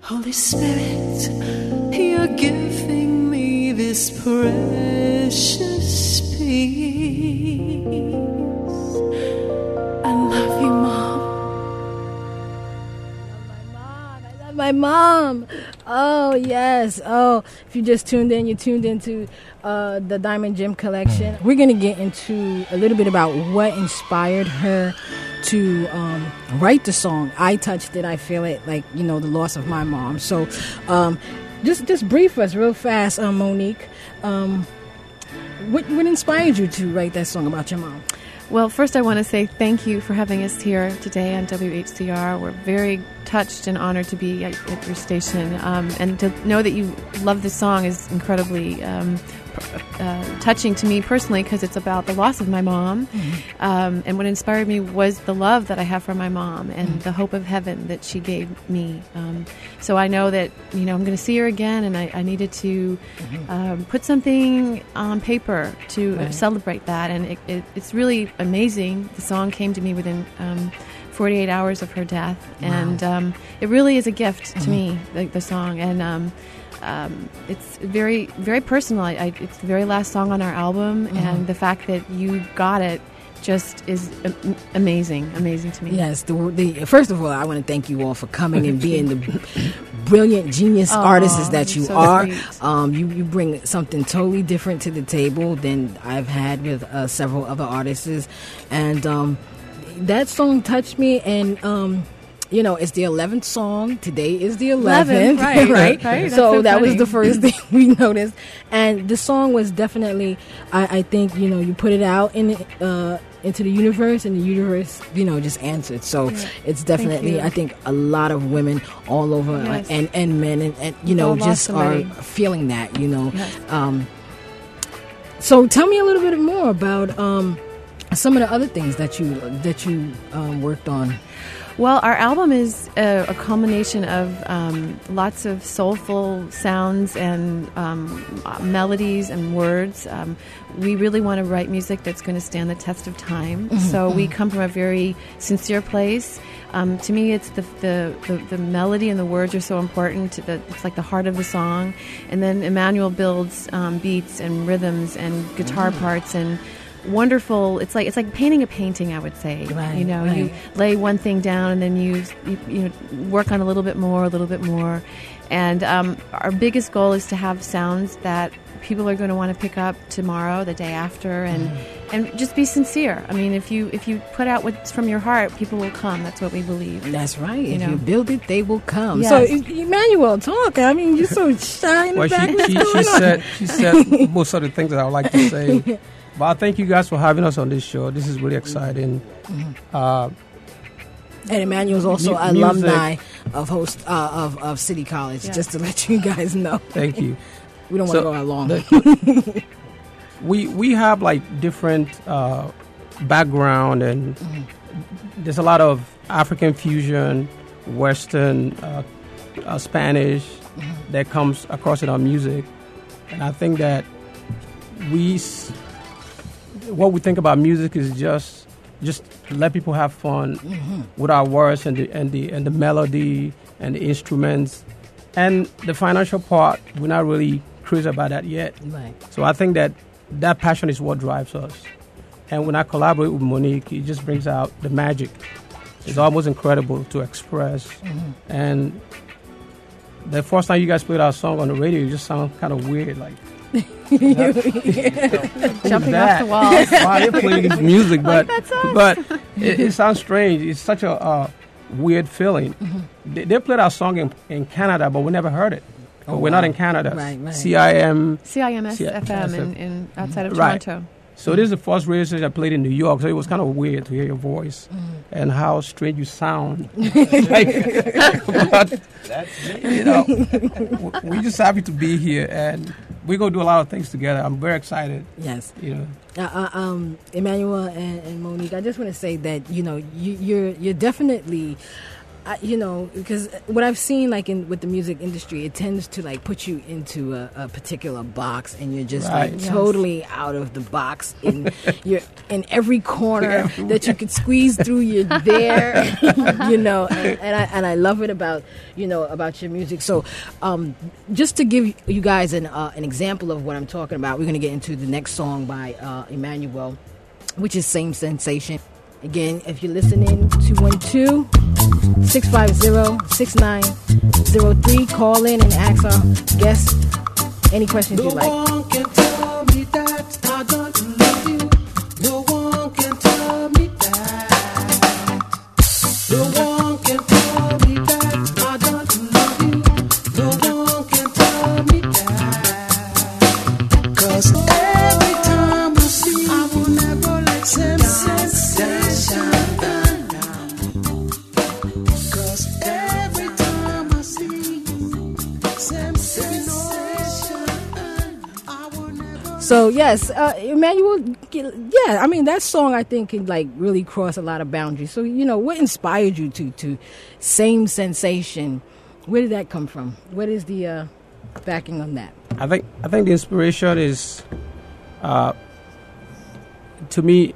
Holy Spirit, you're giving me this precious peace. I love you, Mom. I love my mom. Oh, yes. Oh, if you just tuned in, you tuned into the Diamond Jim collection. We're going to get into a little bit about what inspired her to write the song. I touched it, I feel it, like, the loss of my mom. So just brief us real fast, Monique. What inspired you to write that song about your mom? Well, first I want to say thank you for having us here today on WHCR. We're very touched and honored to be at your station. And to know that you love this song is incredibly touching to me personally, because it's about the loss of my mom. Mm-hmm. And what inspired me was the love that I have for my mom and the hope of heaven that she gave me. So I know that, I'm going to see her again, and I needed to put something on paper to celebrate that. And it's really amazing. The song came to me within 48 hours of her death. Wow. And it really is a gift to me, the song. And it's very, very personal. It's the very last song on our album, and the fact that you got it just is amazing to me. Yes. First of all, I want to thank you all for coming and being the brilliant genius artists that you are. You bring something totally different to the table than I've had with several other artists, and that song touched me. And it's the 11th song. Today is the 11th, right? So that was the first thing we noticed. And the song was definitely, I think, you put it out into the universe, and the universe, just answered. So it's definitely, I think, a lot of women all over, and men, and just are feeling that, Yes. So tell me a little bit more about some of the other things that you worked on. Well, our album is a culmination of lots of soulful sounds and melodies and words. We really want to write music that's going to stand the test of time. So we come from a very sincere place. To me, it's the melody and the words are so important. It's like the heart of the song. And then Emmanuel builds beats and rhythms and guitar parts and wonderful. It's like painting a painting, I would say. You lay one thing down, and then you work on a little bit more. And our biggest goal is to have sounds that people are going to want to pick up tomorrow, the day after, and just be sincere. I mean, if you put out what's from your heart, people will come. That's what we believe. That's right. If you build it, they will come. Yes. So, Emmanuel, talk. I mean, you're so shy in the back. She said most of the things that I would like to say. But I thank you guys for having us on this show. This is really exciting. And Emmanuel's also alumni of City College, just to let you guys know. Thank you. We don't want to go out long. We have like different background, and there's a lot of African fusion, Western, Spanish that comes across in our music. And I think that what we think about music is just let people have fun with our words and the melody and the instruments, and the financial part. We're not really crazy about that yet. Right. So I think that passion is what drives us. And when I collaborate with Monique, it just brings out the magic. It's almost incredible to express. And the first time you guys played our song on the radio, it just sounded kind of weird, like. Jumping off the walls. Why they're playing this music, but it sounds strange. It's such a weird feeling. They played our song in Canada, but we never heard it. We're not in Canada. Right. CIMS-FM in outside of Toronto. So this is the first radio station I played in New York, so it was kind of weird to hear your voice and how strange you sound. But, we're just happy to be here, and we're going to do a lot of things together. I'm very excited. Yes. Emmanuel and Monique, I just want to say that, you're definitely because what I've seen, like with the music industry, it tends to like put you into a particular box, and you're just like totally out of the box. You're in every corner that you could squeeze through. You're there, and I love it about your music. So, just to give you guys an example of what I'm talking about, we're going to get into the next song by Emmanuel, which is Same Sensation. Again, if you're listening, 212-650-6903. Call in and ask our guests any questions you'd like. No one can tell me that I don't love you. No one can tell me that. No one can tell me that I don't love you. No one can tell me that. 'Cause every time I see you, I will never let same sensation. 'Cause every time I see you, same sensation. I will never. So yes, Emmanuel, I mean that song I think can like really cross a lot of boundaries. So what inspired you to Same Sensation? Where did that come from? What is the backing on that? I think the inspiration is, to me,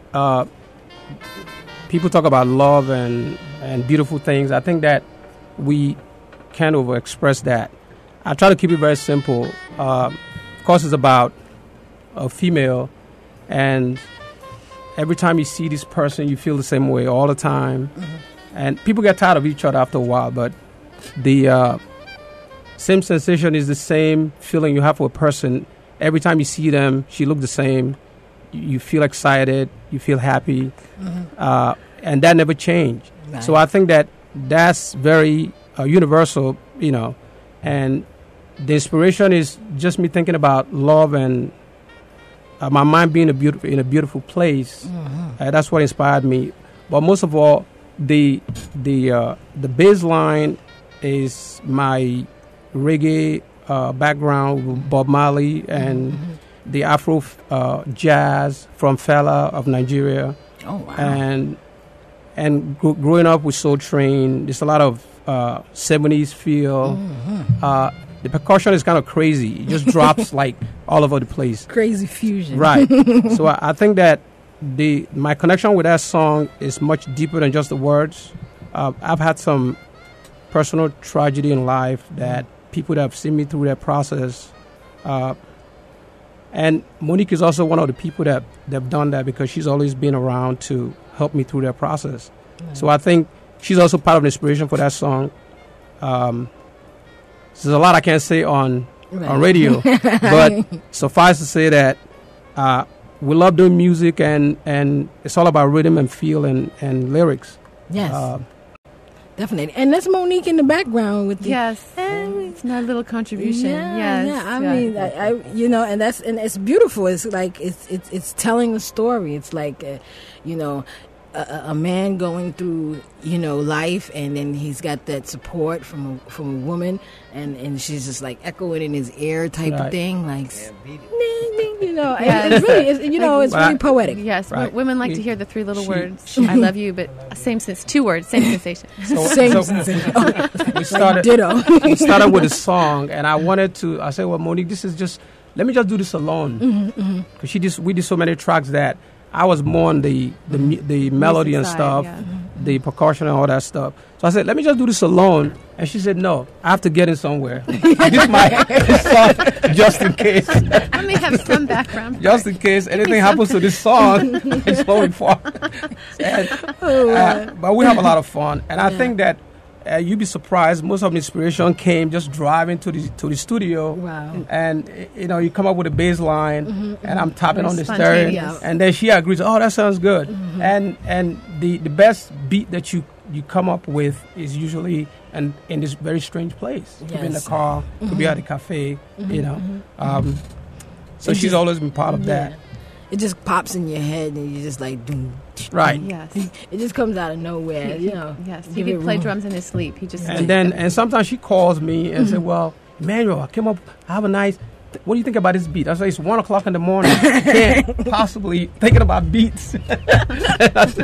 people talk about love and beautiful things. I think that we can't overexpress that. I try to keep it very simple. Of course, it's about a female, and every time you see this person, you feel the same way all the time. Mm-hmm. And people get tired of each other after a while, but the same sensation is the same feeling you have for a person. Every time you see them, she looks the same. You feel excited, you feel happy, and that never changed. Right. So I think that's very universal, and the inspiration is just me thinking about love and my mind being in a beautiful place. That's what inspired me. But most of all, the bass line is my reggae background with Bob Marley and the Afro jazz from Fela of Nigeria. Oh wow! And growing up with Soul Train, there's a lot of 70s feel. The percussion is kind of crazy. It just drops like all over the place. Crazy fusion. Right. So I think that my connection with that song is much deeper than just the words. I've had some personal tragedy in life that people that have seen me through that process. And Monique is also one of the people that have done that because she's always been around to help me through that process. So I think she's also part of the inspiration for that song. There's a lot I can't say on radio, but suffice to say that we love doing music, and it's all about rhythm and feel and lyrics. Yes. Definitely. And that's Monique in the background with the... Yes. It's my little contribution. Yeah, yes. I mean, and it's beautiful. It's like, it's telling a story. It's like, a man going through, life, and then he's got that support from a woman, and she's just like echoing in his ear type of thing, like, it's really, it's really poetic. Yes, women like to hear the three little words. I love you, but two words, same sensation. Same sensation. We started with a song, and I said, well, Monique, let me just do this alone, because we did so many tracks that I was more on the melody and stuff, the percussion and all that stuff. So I said, let me just do this alone. And she said, no, I have to get in somewhere. This my song, just in case. Let me have some background. Just in case anything happens to this song, it's going far. But we have a lot of fun. And I think that you'd be surprised. Most of the inspiration came just driving to the studio. Wow! And you come up with a bass line, and I'm tapping on the stereo, and then she agrees. Oh, that sounds good. And the best beat that you come up with is usually in this very strange place. It could be in the car, could be at a cafe. So she's always been part of that. It just pops in your head, and you're just like, doom. Right. Yes. It just comes out of nowhere, Yes. He could play drums in his sleep. He just and sometimes she calls me and says, "Well, Emmanuel, I have a nice what do you think about this beat? I say, it's 1 o'clock in the morning. I can't possibly thinking about beats. That's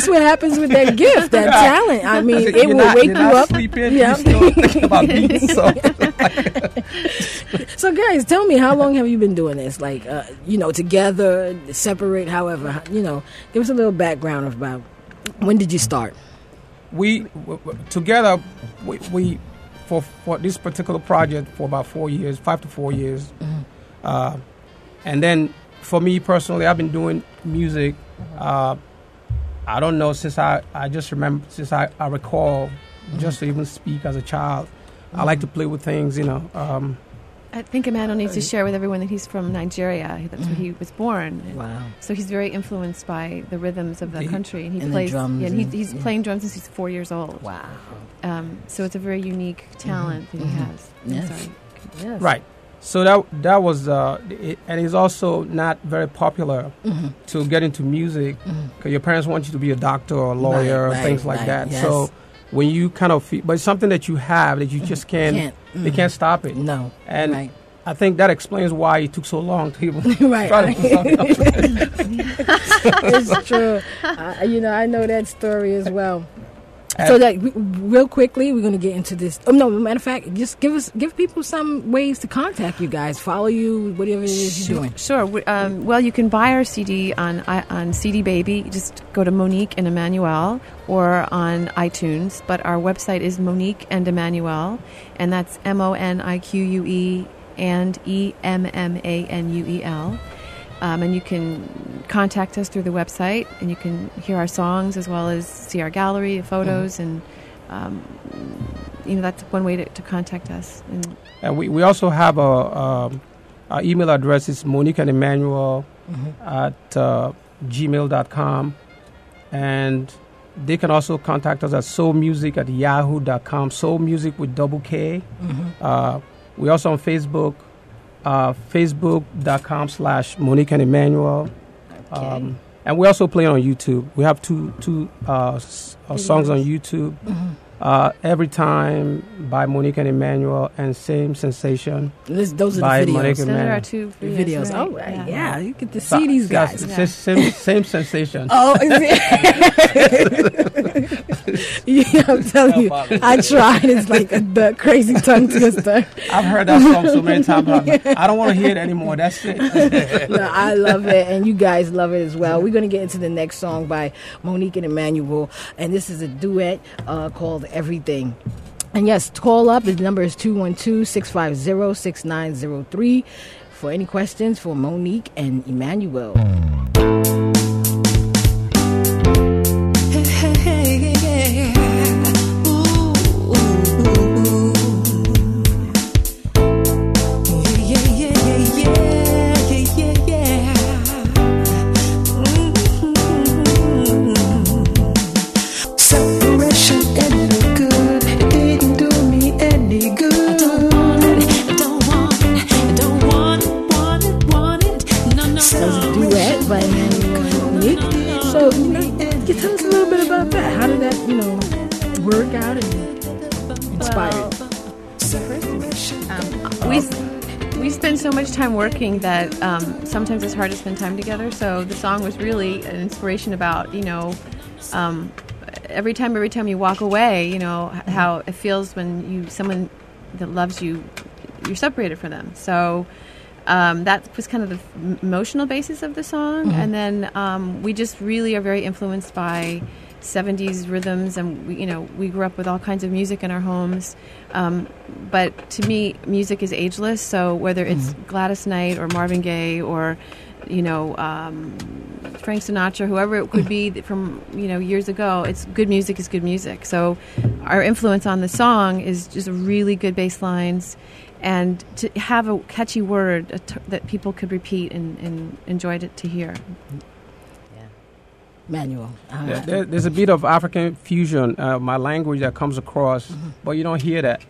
what happens with that gift, that talent. I mean, it will wake you up. Sleeping, you're still thinking about beats. So, guys, tell me, how long have you been doing this? Like, together, separate, however, give us a little background about when did you start? We together, we for this particular project for about 4 years, 5 to 4 years. Mm-hmm. And then for me personally, I've been doing music, I don't know, since I just remember, since I recall, just to even speak as a child. Mm-hmm. I like to play with things, I think Emmanuel needs to share with everyone that he's from Nigeria. That's where he was born. Wow! So he's very influenced by the rhythms of the country, and he plays. The drums he's playing drums since he's 4 years old. Wow! So it's a very unique talent that he has. Yes. Sorry. Yes. Right. So that was, and it's also not very popular to get into music because your parents want you to be a doctor or a lawyer or things like that. Yes. So when you kind of feel, but it's something that you have that you just can't. They can't stop it. No. And I think that explains why it took so long to even right. try to put something up. It's true. I know that story as well. So that real quickly, we're going to get into this. Oh no! Matter of fact, just give people some ways to contact you guys, follow you, whatever it is you're doing. Sure. Well, you can buy our CD on CD Baby. Just go to Monique and Emmanuel, or on iTunes. But our website is Monique and Emmanuel, and that's MONIQUE and EMMANUEL. And you can contact us through the website, and you can hear our songs as well as see our gallery of photos, and that's one way to contact us. And we also have our email address is Monique and Emmanuel at gmail.com, and they can also contact us at soulmusic@yahoo.com. Soul Music with double K. We're also on Facebook. Facebook.com/Monique and Emmanuel. Okay. And we also play on YouTube. We have two songs on YouTube. Everytime by Monique and Emmanuel, and Same Sensation. Those are by the videos. Monique Those and are our two videos. Right. Oh, right. Yeah, you get to see these guys. Same Sensation. Oh, is it? Yeah, I'm telling you, I tried. It's like the crazy tongue twister. I've heard that song so many times. I don't want to hear it anymore. That's it. No, I love it, and you guys love it as well. We're going to get into the next song by Monique and Emmanuel, and this is a duet called Everything. And yes, call up. The number is 212-650-6903 for any questions for Monique and Emmanuel. Work out and inspire. We spend so much time working that sometimes it's hard to spend time together. So the song was really an inspiration about every time you walk away, how it feels when someone that loves you, you're separated from them. So that was kind of the emotional basis of the song, and then we just really are very influenced by 70s rhythms, and we grew up with all kinds of music in our homes, but to me music is ageless, so whether it's Gladys Knight or Marvin Gaye or Frank Sinatra, whoever it could be from years ago, it's good music is good music. So our influence on the song is just really good bass lines, and to have a catchy word that people could repeat and enjoy to hear. Manual. There's a bit of African fusion, my language that comes across, but you don't hear that.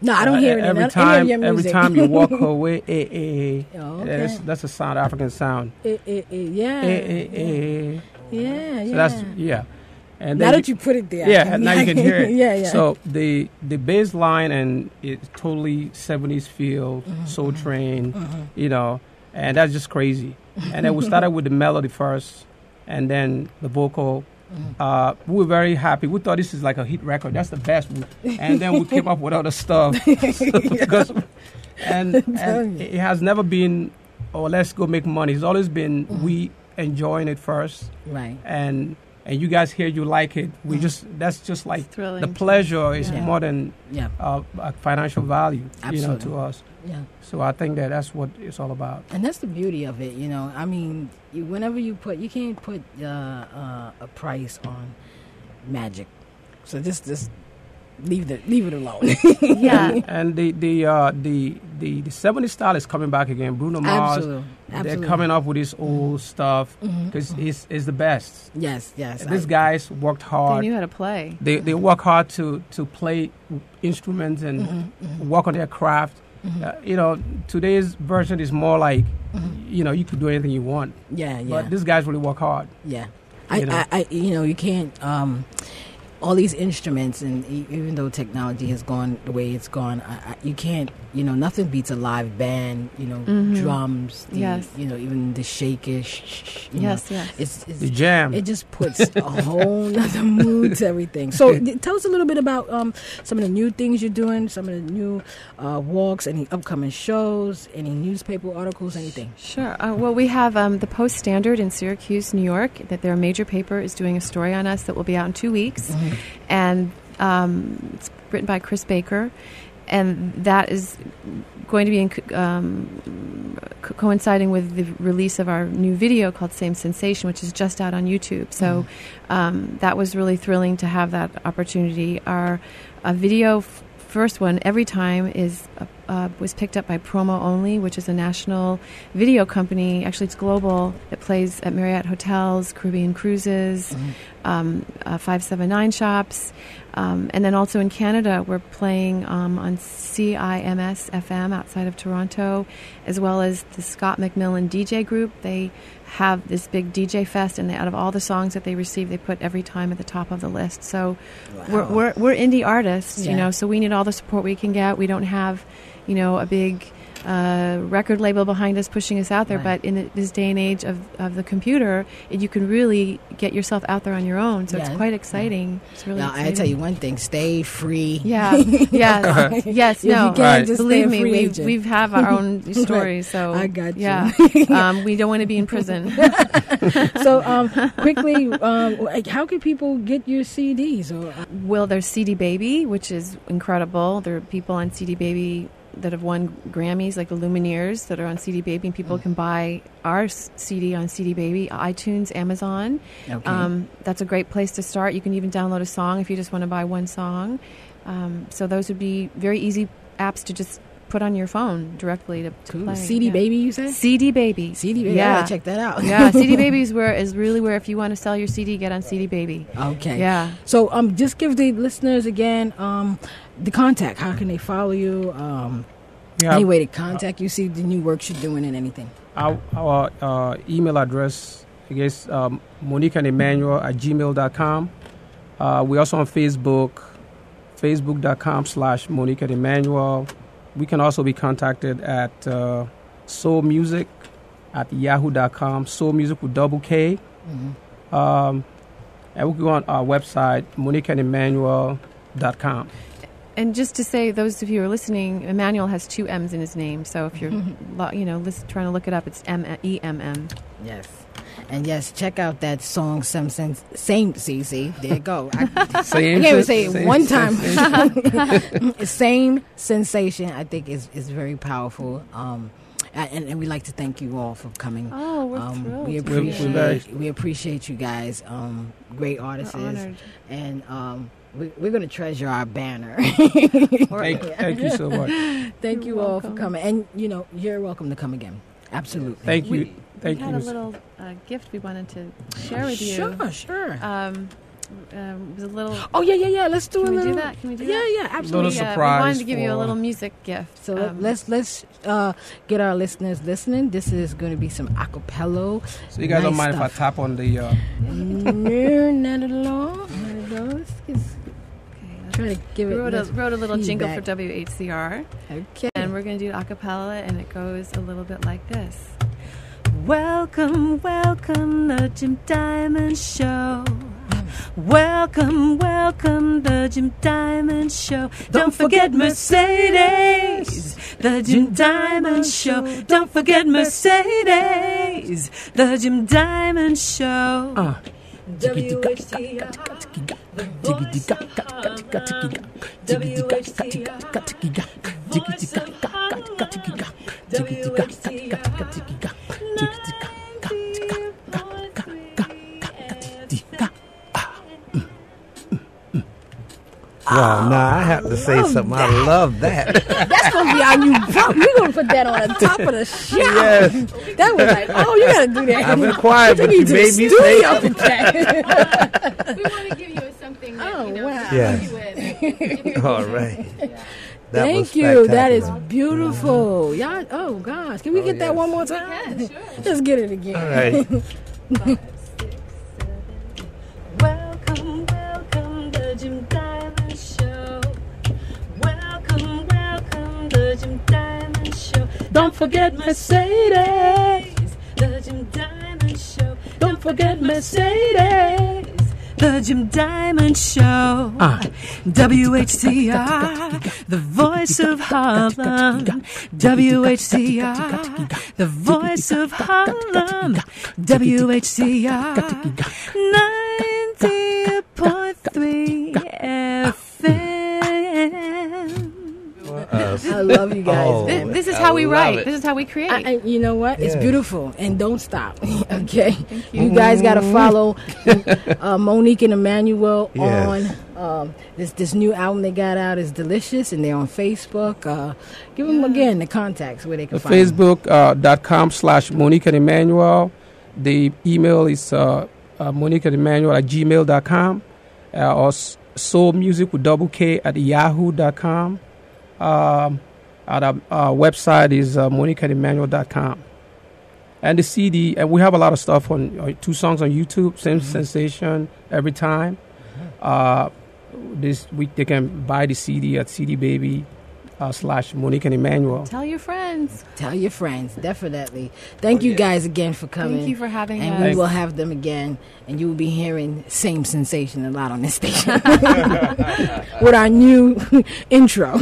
No, I don't hear it every time. Every time you walk away, that's a sound, African sound. Yeah. So that's And now that you put it there, yeah, now you can hear it. Yeah. So the bass line and it's totally 70s feel, Soul Train, you know, and that's just crazy. And then we started with the melody first, and then the vocal. We were very happy. We thought this is like a hit record. That's the best. And then we came up with other stuff. And it has never been, oh, let's go make money. It's always been we enjoying it first. Right. And you guys hear you like it. We that's just like thrilling. The pleasure is more than a financial value, Absolutely. to us. Yeah. So I think that's what it's all about. And that's the beauty of it, you know. I mean, whenever you can't put a price on magic. So just leave it alone. Yeah. And the 70s style is coming back again. Bruno Mars. Absolutely. They're coming up with this old stuff because it's the best. Yes. These guys worked hard. They knew how to play. They work hard to play instruments and work on their craft. You know, today's version is more like, you know, you could do anything you want. Yeah. But these guys really work hard. Yeah. You can't. All these instruments, and even though technology has gone the way it's gone, you can't. You know, nothing beats a live band. You know, drums. Yes. You know, even the shakish. Yes. It's the jam. It just puts a whole nother mood to everything. So, tell us a little bit about some of the new things you're doing, some of the new walks, any upcoming shows, any newspaper articles, anything. Sure. Well, we have the Post Standard in Syracuse, New York, that their major paper is doing a story on us that will be out in 2 weeks. And it's written by Chris Baker, and that is going to be coinciding with the release of our new video called Same Sensation, which is just out on YouTube. So that was really thrilling to have that opportunity. Our video first one, Everytime, was picked up by Promo Only, which is a national video company. Actually, it's global. It plays at Marriott hotels, Caribbean cruises, 579 shops. And then also in Canada, we're playing on CIMS FM outside of Toronto, as well as the Scott McMillan DJ group. They have this big DJ fest, and out of all the songs that they receive, they put Everytime at the top of the list. So we're indie artists, you know, so we need all the support we can get. We don't have, you know, a big record label behind us pushing us out there, but in this day and age of the computer, you can really get yourself out there on your own. So it's quite exciting. It's really exciting. I tell you one thing: stay free. Yeah. Yes. No. You can't just believe stay me, free we have our own stories. So I got you. Yeah. We don't want to be in prison. So quickly, how can people get your CDs? Well, there's CD Baby, which is incredible. There are people on CD Baby that have won Grammys, like the Lumineers, that are on CD Baby, and people can buy our CD on CD Baby, iTunes, Amazon. Okay. That's a great place to start. You can even download a song if you just want to buy one song. So those would be very easy apps to just put on your phone directly to play. CD Baby, you said? CD Baby. CD Baby, yeah. I gotta check that out. Yeah, CD Baby is really where if you want to sell your CD, get on CD Baby. Okay. Yeah. So just give the listeners again the contact. How can they follow you? Any way to contact you, see the new works you're doing and anything? Our email address, I guess, Monique and Emmanuel @gmail.com. We're also on Facebook, facebook.com/Monique and Emmanuel. We can also be contacted at soulmusic@yahoo.com, soulmusic with double K. And we can go on our website, moniqueandemmanuel.com. And just to say, those of you who are listening, Emmanuel has 2 M's in his name. So if you're, trying to look it up, it's EMM. Yes. And yes, check out that song, Same CC. There you go. I can't even say it one time. Same Sensation, I think, is very powerful. And we'd like to thank you all for coming. Oh, we're thrilled. We appreciate you guys. Great artists. We're honored. And we're going to treasure our banner. Thank you so much. Thank you all for coming. And, you're welcome to come again. Absolutely. Thank you. We had a little gift we wanted to share with you. Sure. was a little. Oh yeah. Let's do a Can we little. do that? Can we do Yeah, that? yeah, absolutely. Little We surprise wanted to give you a for- little music gift. So let's get our listeners listening. This is going to be some acapella. So you guys don't Nice mind stuff. if I tap on the... No, not at all. Try to give We it. wrote a little jingle for feedback. WHCR, Okay. and we're going to do a cappella, and it goes a little bit like this. Welcome, welcome, the Jim Diamond Show. Welcome, welcome, the Jim Diamond Show. Don't forget Mersadez, the Jim Diamond Show. Don't forget Mersadez, the Jim Diamond Show. WHCR, the voice of Harlem. WHCR, the voice of Harlem. WHCR, 90.3 Wow, now I have to say something. I love that. That's going to be our new pump. We're going to put that on the top of the show. Yes. That was like, oh, you got to do that. I've been quiet, but Take you to made the me studio say with that. We want to give you something that, Oh, wow. Yes. with. All right. That was Thank you. That is spectacular. beautiful. Y'all, oh, gosh. Can we get that yes. one more time? Let's get it again. All right. Welcome, welcome, the Jim Diamond Show. Welcome, welcome, the Jim Diamond Show. Don't forget Mersadez, the Jim Diamond Show. Don't forget Mersadez, the Jim Diamond Show. WHCR, the voice of Harlem. WHCR, the voice of Harlem. WHCR, 90.3 FM. I love you guys. Oh, This is I how we love write. it. This is how we create. And you know what? It's Yeah. beautiful. And don't stop. Okay? You guys got to follow Monique and Emmanuel Yes. on this new album they got out is Delicious, and they're on Facebook. Give them again the contacts where they can find them. Facebook.com/Monique and Emmanuel. The email is Monique and Emmanuel at gmail.com. Or soul music with double K at yahoo.com. Our website is moniqueandemmanuel.com. And the CD, and we have a lot of stuff on 2 songs on YouTube, Same Sensation, Everytime. This week they can buy the CD at CDBaby / Monique and Emmanuel. Tell your friends. Tell your friends, definitely. Thank you guys again for coming. Thank you for having and us. we will have them again, and you will be hearing Same Sensation a lot on this station with our new intro.